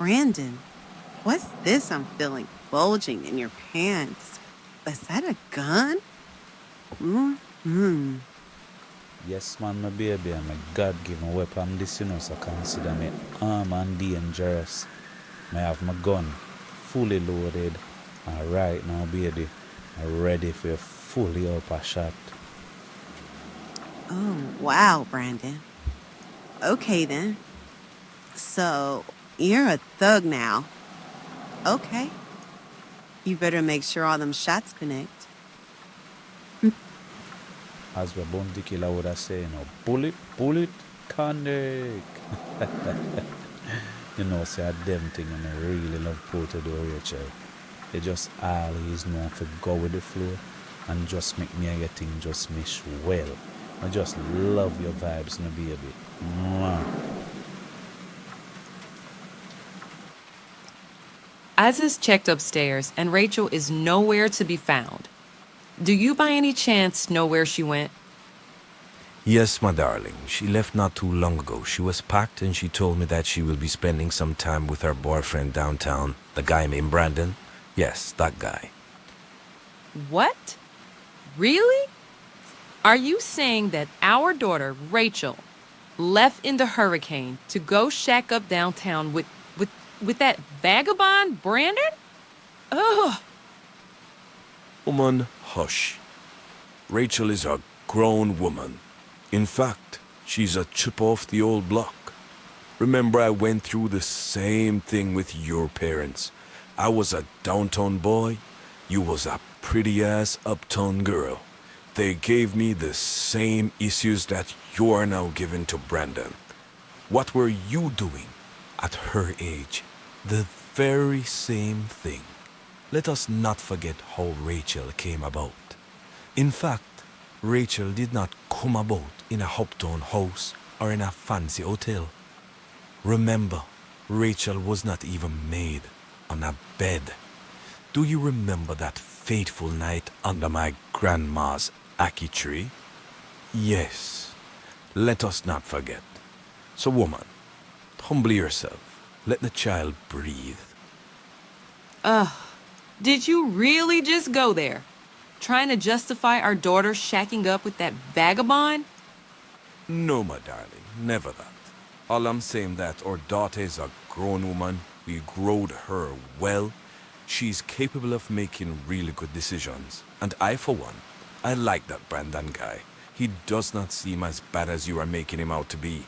Brandon, what's this I'm feeling bulging in your pants? Is that a gun? Mm-hmm. Yes, man, my baby, and my God-given weapon. This, so consider me armed and dangerous. I have my gun fully loaded, and right now, baby, I'm ready for a fully up a shot. Oh, wow, Brandon. Okay, then. So, you're a thug now. Okay. You better make sure all them shots connect. As the bounty killer would have said, bullet, connect. Say a damn thing, and I really love Porto do Rachel. They just always know to go with the flow and just make me a thing just mesh well. I just love your vibes, no baby. Mwah. Az is checked upstairs, and Rachel is nowhere to be found. Do you by any chance know where she went? Yes, my darling. She left not too long ago. She was packed and she told me that she will be spending some time with her boyfriend downtown, the guy named Brandon. Yes, that guy. What? Really? Are you saying that our daughter, Rachel, left in the hurricane to go shack up downtown with that vagabond Brandon? Ugh. Woman, hush. Rachel is a grown woman. In fact, she's a chip off the old block. Remember, I went through the same thing with your parents. I was a downtown boy. You was a pretty-ass uptown girl. They gave me the same issues that you are now giving to Brandon. What were you doing at her age? The very same thing. Let us not forget how Rachel came about. In fact, Rachel did not come about in a uptown house or in a fancy hotel. Remember, Rachel was not even made on a bed. Do you remember that fateful night under my grandma's ackee tree? Yes, let us not forget. So, woman, humble yourself. Let the child breathe. Did you really just go there? Trying to justify our daughter shacking up with that vagabond? No, my darling, never that. All I'm saying that our daughter is a grown woman. We growed her well. She's capable of making really good decisions. And I, for one, I like that Brandon guy. He does not seem as bad as you are making him out to be.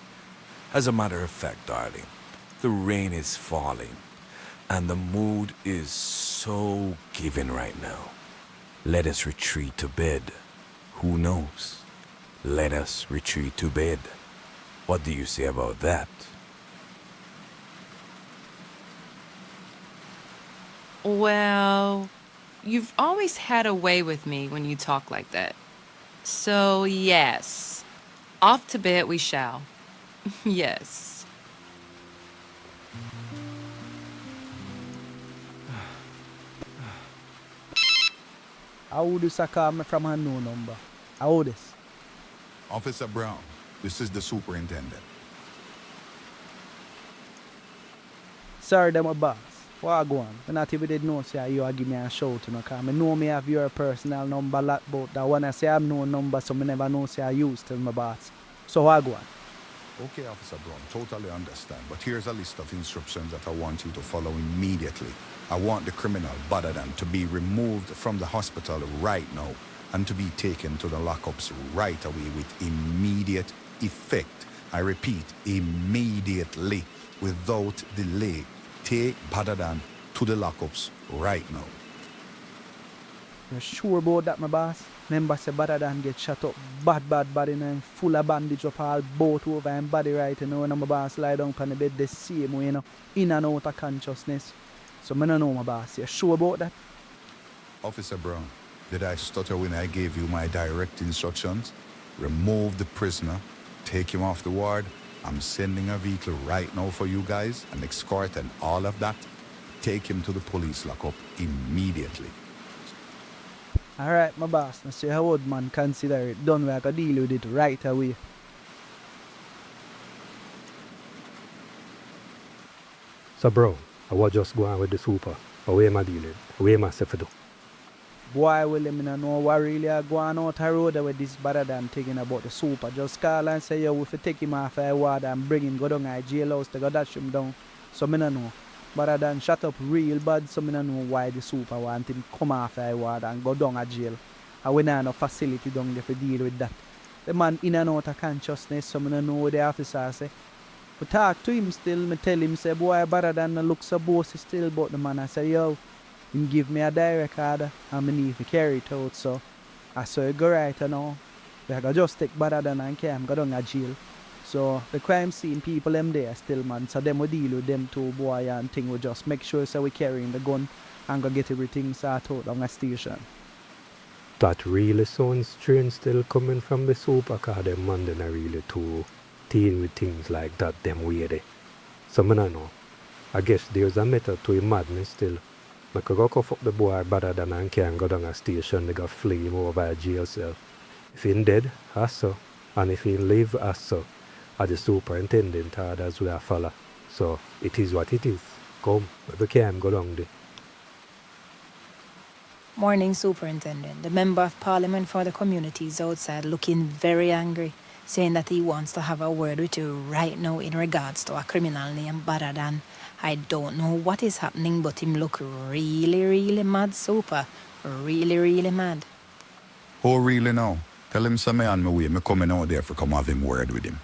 As a matter of fact, darling, the rain is falling. And the mood is so giving right now. Let us retreat to bed. Who knows? Let us retreat to bed. What do you say about that? Well, you've always had a way with me when you talk like that. So, yes. Off to bed we shall. Yes. How would you call me from a new number? How this? Officer Brown, this is the superintendent. Sir, them a boss. What go on? I not even did know say you give me a shout, because I know me have your personal number lot, but that one I say I'm no number, so I never know say I use tell my boss. So what go on? Okay, Officer Brown, totally understand. But here's a list of instructions that I want you to follow immediately. I want the criminal, BaddaDan, to be removed from the hospital right now and to be taken to the lockups right away with immediate effect. I repeat, immediately, without delay. Take BaddaDan to the lockups right now. You sure about that, my boss? Remember say BaddaDan get shot up bad and full of bandage up all both over and body right, you know, and my boss lie down on the bed the same way, you know, in and out of consciousness. So I don't know, my boss. You sure about that? Officer Brown, did I stutter when I gave you my direct instructions? Remove the prisoner, take him off the ward. I'm sending a vehicle right now for you guys, an escort and all of that. Take him to the police lockup immediately. Alright, my boss. I say how old man consider it done, we have to deal with it right away. So bro, I was just going with the super. Away am I dealing? Away am I say for do? Boy, will let me know what really are going out the road with this BaddaDan thinking about the super. Just call and say, yo, we fi take him off the ward and bring him go down to jailhouse to go dash him down. So me no know. BaddaDan shut up real bad, so me no know why the super want him come off the ward and go down to jail. And we don't have no facility down there to deal with that. The man in and out of consciousness, so me no know what the officer say. But talk to him still, me tell him, say, boy, BaddaDan look so bossy still, but the man I say, yo, him give me a direct order and me need to carry it out, so I saw it go right now. We go just take BaddaDan and Cam go down to jail. So the crime scene people them there still, man, so them we deal with them two boy and thing, we just make sure so we carrying the gun and go get everything sorted out down the station. That really sounds strange still coming from the super, cause them man they not really too deal with things like that them way there. So me no know. I guess there's a method to his madness still. I could go cuff up the boy BaddaDan and can go down a station, they go flee him over a jail cell. If he dead, as so. And if he live, as so. As the superintendent orders will follow. So it is what it is. Come, we can go down there. Morning, Superintendent. The Member of Parliament for the community is outside looking very angry, saying that he wants to have a word with you right now in regards to a criminal named BaddaDan. I don't know what is happening, but him look really, really mad, Super. Really, really mad. Oh, really now? Tell him some me on my way. Me coming out there for come have him word with him.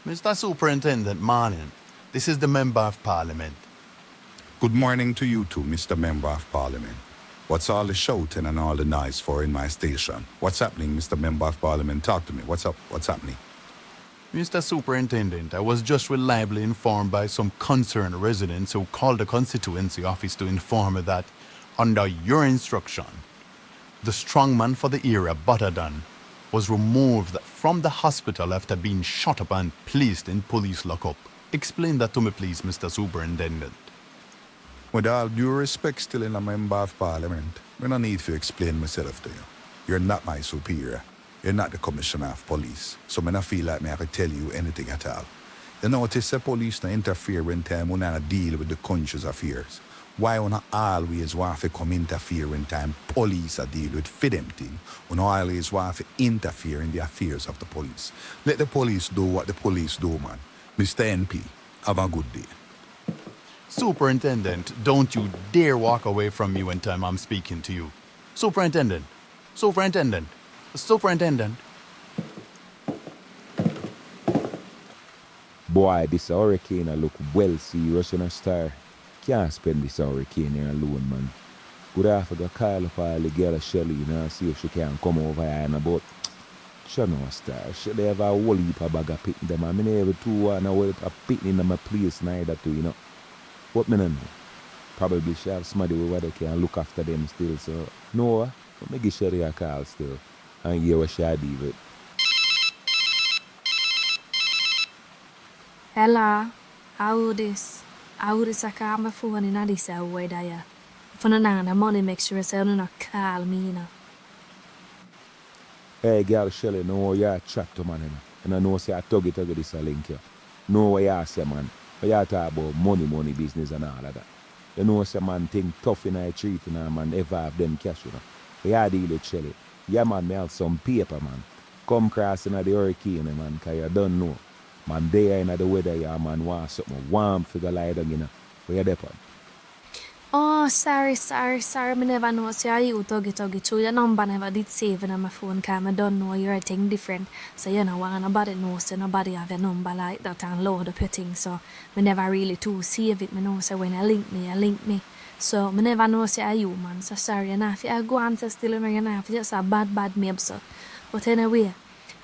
Mr. Superintendent, morning. This is the Member of Parliament. Good morning to you too, Mr. Member of Parliament. What's all the shouting and all the noise for in my station? What's happening, Mr. Member of Parliament? Talk to me. What's up? What's happening? Mr. Superintendent, I was just reliably informed by some concerned residents who called the constituency office to inform me that, under your instruction, the strongman for the area, BaddaDan, was removed from the hospital after being shot up and placed in police lockup. Explain that to me, please, Mr. Superintendent. With all due respect, still in a Member of Parliament, we don't need to explain myself to you. You're not my superior. You're not the Commissioner of Police, so I don't feel like I can tell you anything at all. You notice the police don't interfere when time we not deal with the country's affairs. Why we not always want to come interfere when time police are deal with for them thing? We not always want to interfere in the affairs of the police. Let the police do what the police do, man. Mr. NP, have a good day. Superintendent, don't you dare walk away from me when time I'm speaking to you. Superintendent, Superintendent, Superintendent. Boy, this hurricane I look well serious in a star. Can't spend this hurricane here alone, man. Good after go call up all the girl Shelly, you know, and see if she can come over here and about. She know a star. She they have a whole heap of bag of picking them. I mean, every 2 and a whole heap of picking in my place neither too, you know. What me no know? Probably she have somebody over there can look after them still, so no, but me give Shelly a call still and hear what she deal with. Hello, how this? How this I call my phone in this way there. For the money make sure you don't call me, you know. Hey, girl Shelly, know you are chat to man, you know. And I know say I tuggy this a link here. Know what you say, man. But you talk about money business and all of that. You know say man think tough in a treat, you know, man, ever have them cash, you know. But you deal with Shelly. Yeah, man, me have some paper, man. Come cross in the hurricane, man, because you don't know. Man, there in the weather, yeah, man, want something warm for the lie down, you know. Where you depend? Oh, sorry. Me never know. See, you tuggy through your number never did save it on my phone because I don't know you're a thing different. So, you know, nobody knows, so nobody have your number like that and load up your thing. So, me never really too save it. Me know, so when you link me. So, me never know, say, you, man. So, sorry, you know, if you go on, so still, you know, if you just a bad maybe, so. But anyway,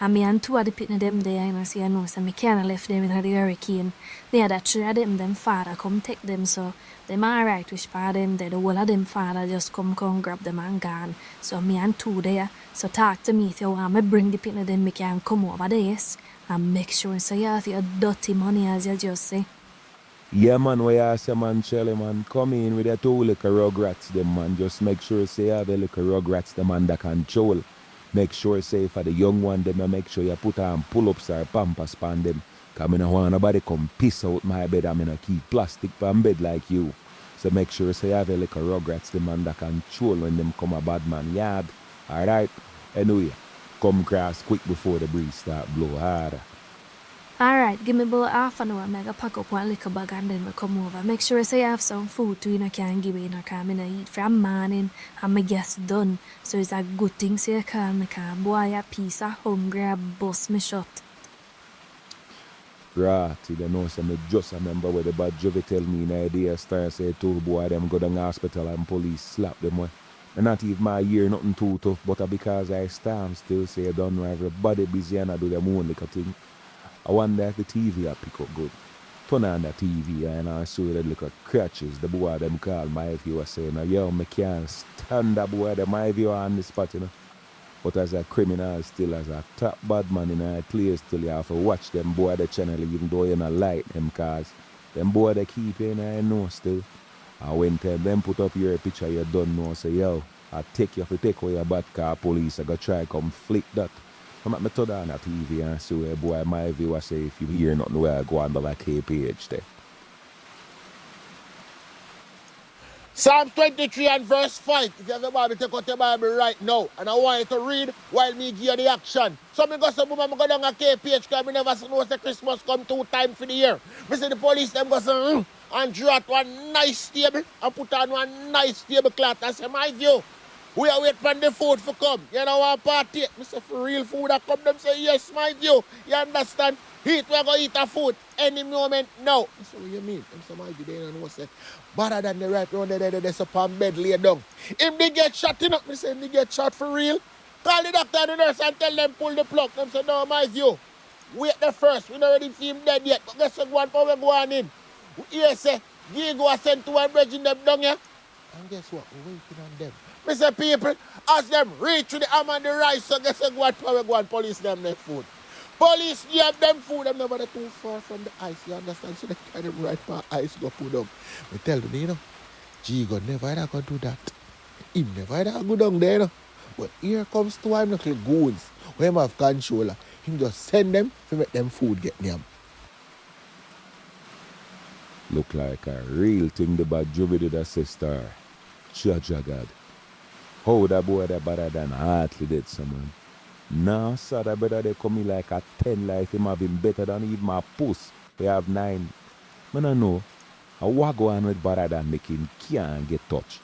and me and 2 of the pitney them there, you know, so you know, so me can't left them in the hurricane. They had 3 of them father come take them, so them alright which part them there, the whole of them father just come grab them and gone. So me and 2 there, so talk to me if you want me bring the pitney them, me can come over there, and make sure so you have your dirty money as you just say. Yeah, man, where you say, man, Shelly, man, come in with your 2 little rugrats, them, man. Just make sure say you have a little rugrats, them under control. Make sure say for the young one, them, make sure you put on pull-ups or pampers on them. Cause I don't want nobody come piss out my bed and I no keep plastic on bed like you. So make sure say you have a little rugrats them under control when them come a bad man yard. Alright? Anyway, come cross quick before the breeze start blow harder. Alright, give me about half an hour. I go pack up one liquor bag and then we come over. Make sure say you have some food too. You can't give me because I eat from morning and my guests done. So it's a good thing say you call me because boy a piece of hungry a bust me shut. Right, you know, so I just remember where the bad Juvie tell me in the idea start say two boy them go down hospital and police slap them away. And not even my ear nothing too tough, but because I stand still say I don't know everybody busy and I do them own little thing. I wonder if the TV I pick up good. Turn on the TV and I saw the little crutches the boy them call my view was saying, yo, I can't stand that boy them my view on the spot, you know. But as a criminal still, as a top bad man in a place still, you have to watch them boy the channel even though you don't like them cause them boy they keep in I know still. And when them put up your picture you don't know, say yo, I take you to take away your bad car police, I go try come flick that. Come at me turn on the TV and see where boy my view say if you hear nothing where I go under like KPH there. Psalm 23 and verse 5. If you have a Bible, take out your Bible right now. And I want you to read while me give you the action. So me go say, boom, I go down a KPH because I never know the Christmas come 2 times for the year. Me see the police, them go say, and draw out one nice table and put on one nice tablecloth. I say, my view, we are waiting for the food to come. You know what party? Me say, for real food that come, them say, yes, my view. You understand? Eat, we're going to eat a food any moment now. I say, what you mean? Them say, my view, they don't know say. Better than the right round there, there's up on bed lay down. If they get shot, you know, me say, they get shot for real. Call the doctor and the nurse and tell them pull the plug. Them say, no, my view. Wait the first. We don't ready see him dead yet. But guess what, we go on in. Here say, Gigo sent to one bridge in them down here. And guess what? We're waiting on them. Me say, people, as them reach to the arm and the rice, so guess what, we go and police them next food. Police give them food, them never too far from the ice, you understand? So they carry them right for ice, go put them. I tell them, you know, Gigo never ever go do that. He never ever go down there, you know. But here comes two of them little goons, who him have controller. He just send them to make them food get them. Look like a real thing the bad Juvie did a sister. Jaja God. How that boy that BaddaDan hardly did someone. Nah, sir, that brother they come in like a 10 life. Him have been better than even my puss. They have 9. I don't know. I what go on with BaddaDan make him can't get touched.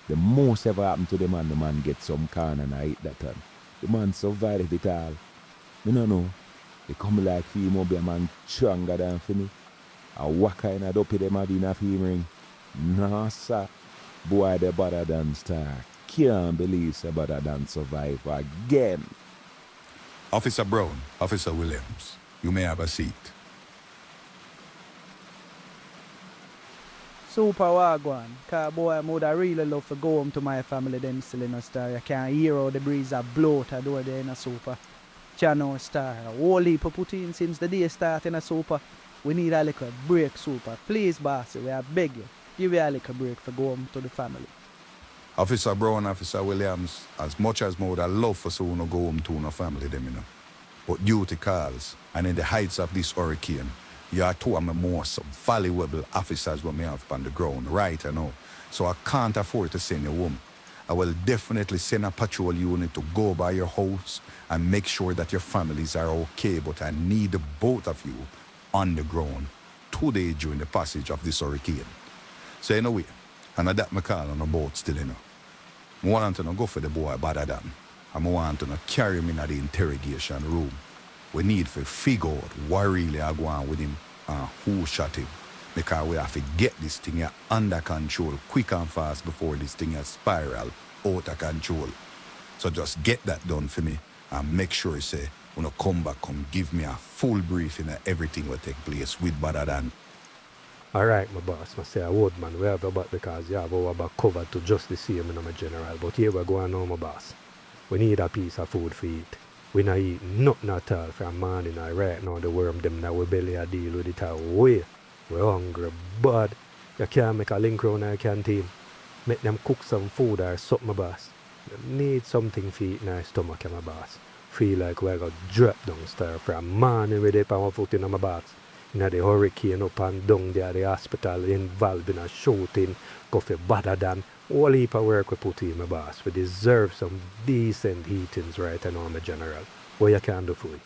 The most ever happened to the man get some can and I eat that time. The man survived it all. I don't know. They come like him will be a man stronger than for me. I what kind of dopey them have enough him ring. Nah, sir. Boy, the BaddaDan star. Can't believe say BaddaDan survive again. Officer Brown, Officer Williams, you may have a seat. Super wagwan. Cause boy, I would really love to go home to my family them still in a star. You can't hear how the breeze are blow to door there in a super. Channel star. A whole heap of put in since the day start in a super. We need a little break, super. Please, boss, we are beg you. Give you a little break for go home to the family. Officer Brown, Officer Williams, as much as I would love for someone to go home to no family them, you know. But duty calls, and in the heights of this hurricane, you are two of my most valuable officers what me have on the ground, right, you know. So I can't afford to send you home. I will definitely send a patrol unit to go by your house and make sure that your families are okay, but I need the both of you on the ground today during the passage of this hurricane. So anyway, and I that me call on the boat still, you know. I want to go for the boy BaddaDan. And I want to carry him in the interrogation room. We need to figure out what really are going on with him and who shot him. Because we have to get this thing here under control quick and fast before this thing has spiral out of control. So just get that done for me and make sure you say, when you come back, come give me a full briefing of everything will take place with BaddaDan. Alright, my boss, I say a word man, we have your back because you have our back covered to just the same, you know, my general. But here we go on now, my boss. We need a piece of food to eat. We not eat nothing at all from morning or right now the worm them now we belly a deal with it away. We're hungry, but you can't make a link round our canteen. Make them cook some food or something, my boss. You need something to eat in our stomach, my boss. Feel like we're going to drop downstairs from morning with up on my foot in my box. In the hurricane up and down there at the hospital involved in a shooting. Go for BaddaDan. All heap of work we put in my boss. We deserve some decent heatings right now, my general. What you can do for you?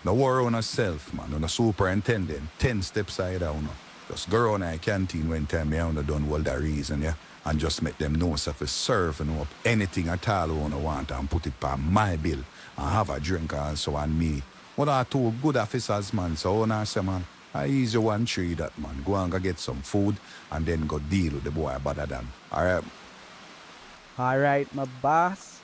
No worry on yourself, man. On a superintendent, 10 steps side down. Just go around a canteen when time me on done all the reason, yeah? And just make them know if serve and up anything at all you want and put it on my bill and have a drink also on me. What are two good officers, man? So I say, man, I easy one tree that, man. Go and go get some food and then go deal with the boy BaddaDan. Alright? Alright, my boss.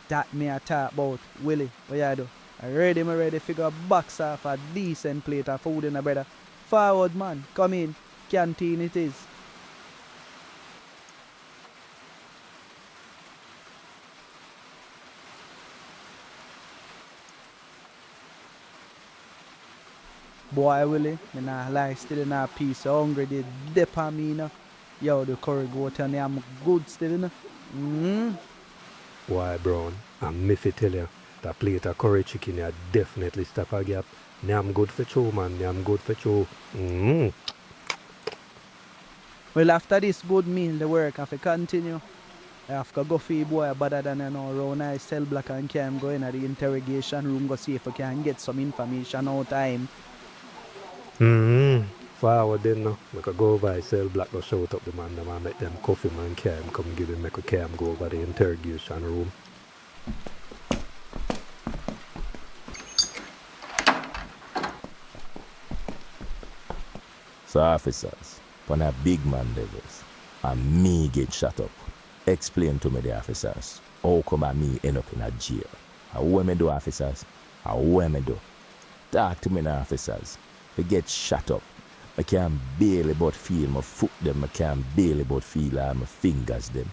That me I talk about. Willie, what you do? I ready figure box off a decent plate of food in a brother. Forward, man. Come in. Canteen it is. Boy, Willie, me nah lie, still in a piece of hungry, they dip on me, you know. Yo, the curry goat and I'm good still, you know. Why, Brown, and me fi tell you, that plate of curry chicken you definitely stop a gap. I'm good for you, man. I'm good for you. Well, after this good meal, the work have to continue. I have to go for boy BaddaDan, you know, round I cell block and can go in at the interrogation room, go see if I can get some information out of him. Forward then now. I could go over cell block, go shout up the man, and make them coffee man cam come give him, make a cam go over the interrogation room. So officers, when a big man levels, and me get shut up, explain to me the officers, how come I me end up in a jail? How what me do, officers? How what me do? Talk to me now, officers. We get shut up. I can't barely but feel my foot them. I can't barely but feel all my fingers them.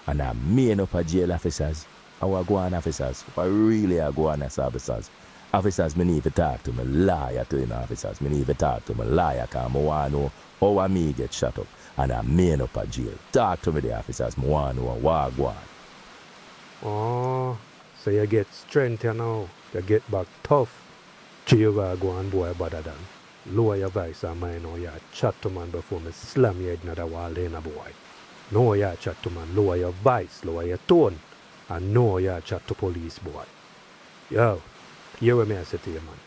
And I'm me end up a jail, officers. How I go on, officers? What really I go on as officers? Officers, me need to talk to my lawyer to you, officers. Me need to talk to my lawyer because I want to know how I me get shut up. And I'm me end up a jail. Talk to me the officers. I want to know what I go on. Oh, so you get strength, you know. You get back tough. Chill go on, boy, BaddaDan. Lower your voice and mind how you chat to man before me slam your head in the wall then, boy. Know you chat to man, lower your voice, lower your tone, and know you chat to police, boy. Yo, hear what me I say to you, man.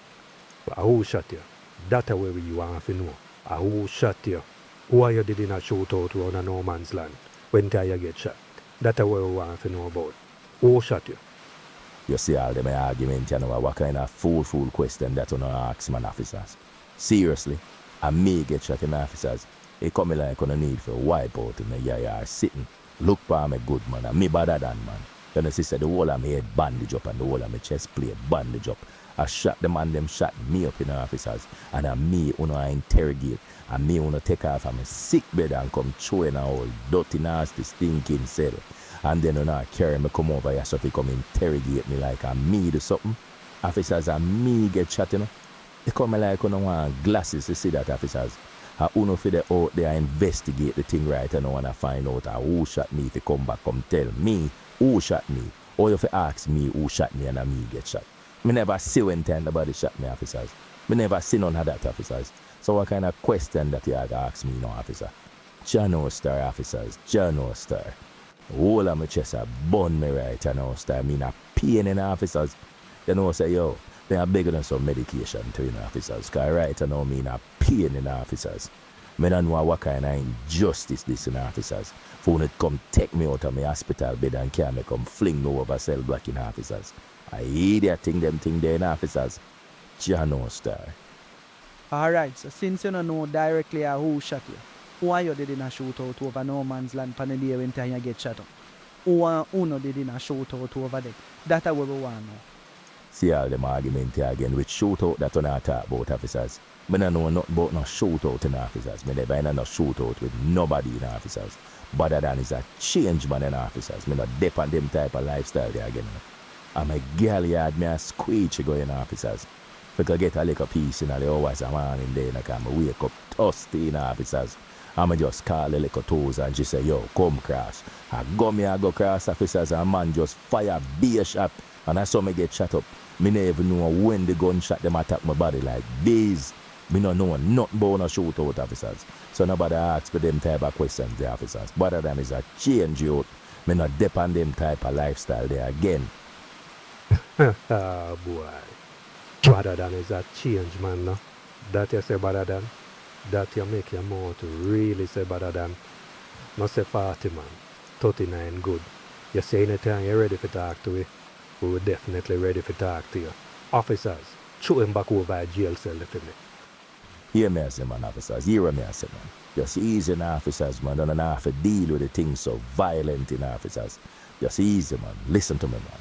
But who shot you? That's where you want to know. Who shot you? Why you did in a shootout around a no man's land when you get shot? That's where we want to know about. Who shot you? You see all them argument, you know, what kind of fool question that you know ask man officers. Seriously, and me get shot in officers, it come like on a need for wipe out in the yard sitting. Look for me good man, and me BaddaDan man. You know, sister, the whole of me head bandage up and the whole of me chest plate bandage up. I shot the man, them shot me up in the officers, and me I interrogate, and me take off from a sick bed and come throw in a whole dirty, nasty, stinking cell. And then I carry me come over here so if he come interrogate me like me do something. Officers and me get shot, you know. They come like on want glasses to see that, officers. Uno for the out there investigate the thing right and I want to find out who shot me. If you come back, come tell me who shot me. Or if you ask me who shot me and me get shot. Me never see when time nobody shot me, officers. Me never see none of that, officers. So what kind of question that you have to ask me, no, officer? Jano star, officers. Jano star. All of my chest a burn me right and now star. Me not pain in officers. You know, say, yo, they are begging us some medication to you know, officers. Because right now me not pain in officers. Me don't know what kind of injustice this in officers. For when it come take me out of my hospital bed and can't me come fling me over cell block in officers. I hate that thing there in officers. Jano star. Alright, so since you don't know directly who shot you, why you did in a shootout over no man's land pan the day when time you get shot up? Who no did in a shootout over there? That's what we want to know. See all them argument here again with shootout that we not talk about, officers. Me don't know nothing about no shootout in officers. Me never in no shootout with nobody in officers. BaddaDan is a change man in officers. Me not depend them type of lifestyle there again. And my girl yard me a squeegee go in officers. If I get a little piece in the hours a morning there, I can wake up thirsty in officers. And I just call the little toes and she say, yo, come cross. I go cross officers and man just fire beer shot And I saw me get shot up. Me never even know when the gunshot them attack my body like this. Me no know nothing about no shootout officers. So nobody asks for them type of questions, the officers. BaddaDan is a change out. Me not depend them type of lifestyle there again. Ah, boy. BaddaDan is a change, man, no? That you say, BaddaDan? That you make your mouth really say, BaddaDan? No say 40, man. 39 good. You say anytime you're ready for talk to we will definitely ready for talk to you. Officers, throw him back over a jail cell for me. Hear me I say, man, officers. Hear me I say, man. Just easy in officers, man. Don't have to deal with the things so violent in officers. Just easy, man. Listen to me, man.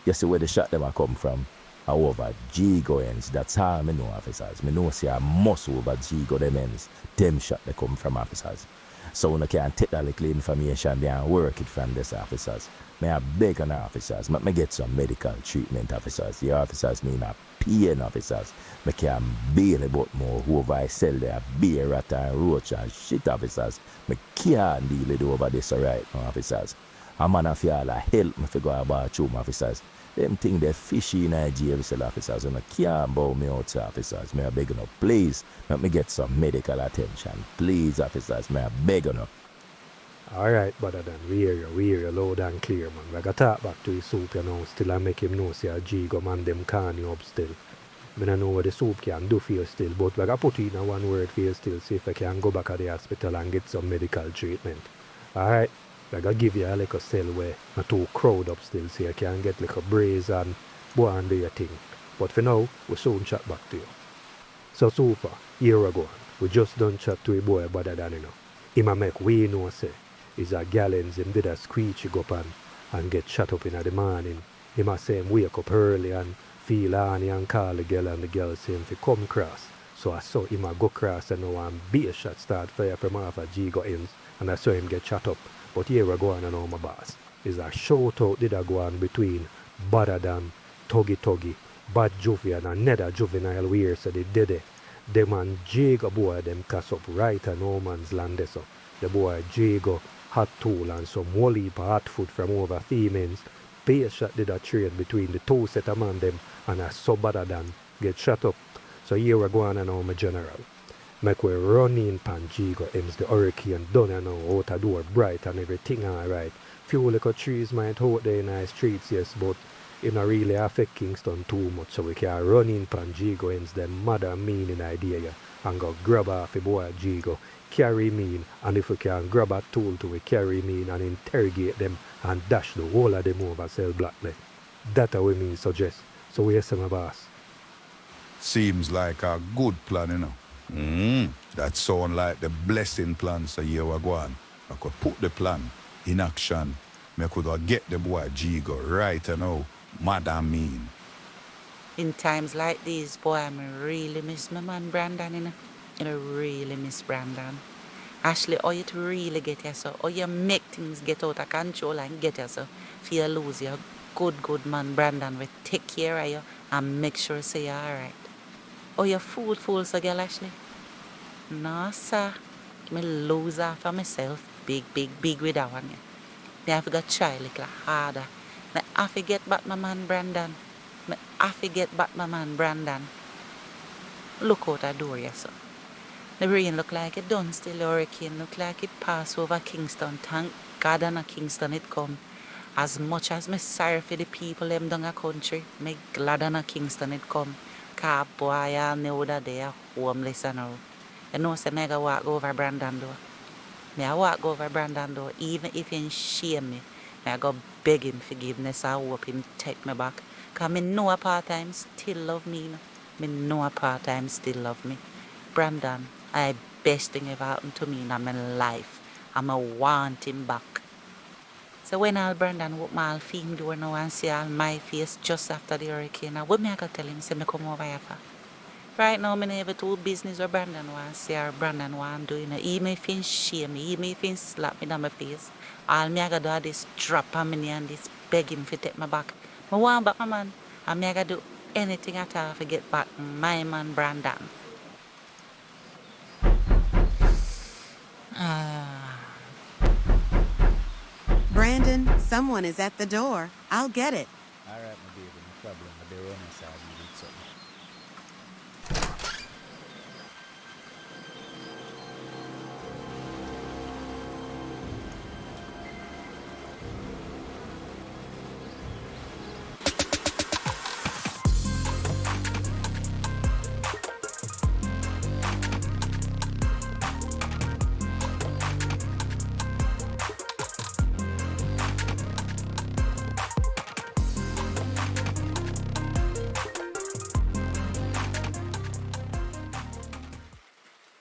You see where the shot them a come from? Over G-go ends. That's how me know officers. Me know say I must over G-go them ends. Them shot they come from officers. So when I can take that little information there and work it from these officers. May I beg on officers, me get some medical treatment officers. The officers mean a pain officers. Me can bail about more whoever I sell there, beer, rat and roach and shit officers. Me can't deal with over this right now officers. A man of y'all help me to go about bathroom officers. Them thing they fishy in Nigeria officers and I can't bow me out to officers. May I beg you, please let me get some medical attention. Please officers, may I beg you. Alright, BaddaDan, we hear you loud and clear, man. We got talk back to his soup, you know, still I make him know say a G-go man them can you up still. I don't know what the soup can do for you still, but we got put in a one word for you still, see if I can go back to the hospital and get some medical treatment. Alright, I gotta give you a little cell where not too crowd up still, so you can get like a breeze and go and do your thing. But for now, we soon chat back to you. So super, here ago, we just done chat to a boy BaddaDan, you know. Him a make we know say is a gallons him did a screechy go up and get shut up in the morning. Him a say him wake up early and feel honey and call the girl and the girl say him fi come cross. So I saw him a go cross and now and be a shot start fire from half a G go ends and I saw him get shut up. But here we go on and now my boss. Is a shout out did a go on between BaddaDan, Tuggy, Bad Juvian and another juvenile weird so they did it. Them and Jago boy them cast up right in no man's land so. The boy Jago hot tool and some whole heap of hot food from over females. Base shot did a trade between the two set of man them and a so BaddaDan get shut up. So here we go on and now my general. Make we run in pan Jago ends the hurricane done and now out a door bright and everything alright. Few little trees might out there in our streets, yes, but it not really affect Kingston too much, so we can run in pan Jago ends them mother meaning idea yeah, and go grab off the boy Jago, carry mean, and if we can grab a tool to we carry mean and interrogate them and dash the whole of them over cell blackly. That what me suggest. So we say my boss. Seems like a good plan, you know. That sound like the blessing plan, so here we go on. I could put the plan in action. Me could get the boy Jago right now. Madam mean. In times like these, boy, I really miss my man BaddaDan, you know. I really miss BaddaDan. Ashley, how you to really get yourself, how you make things get out of control and get yourself, if you lose your good man BaddaDan will take care of you and make sure say you're alright. Oh, you fool so girl, Ashley? No, sir. Me lose off of myself, big with that one. Yeah. Me have to try a little harder. Me have to get back my man BaddaDan. Me have to get back my man BaddaDan. Look out the door, yes, sir. The rain look like it done still. The hurricane look like it passed over Kingston. Thank God and a Kingston it come. As much as me sorry for the people them down a country, me glad and a Kingston it come. Cause boy, I know that they are homeless and all. You know, say me go walk over BaddaDan door. Me I walk over BaddaDan door, even if he shame me. Me I go beg him forgiveness. I hope him take me back. Cause me know a part-time still love me. You know? Me know a part-time still love me. BaddaDan, I best thing ever happened to me in my life. I'm a want him back. So when I'll BaddaDan walk my film door now and see all my face just after the hurricane, what me I go tell him say me come over here for? Right now, me never do business with BaddaDan want see or BaddaDan want do, you know. Even if he shame me, even if he slap me down my face, all me I go do is this drop on me and this beg him to take me back. I want back my man, and me I go do anything at all to get back my man BaddaDan. Brandon, someone is at the door. I'll get it.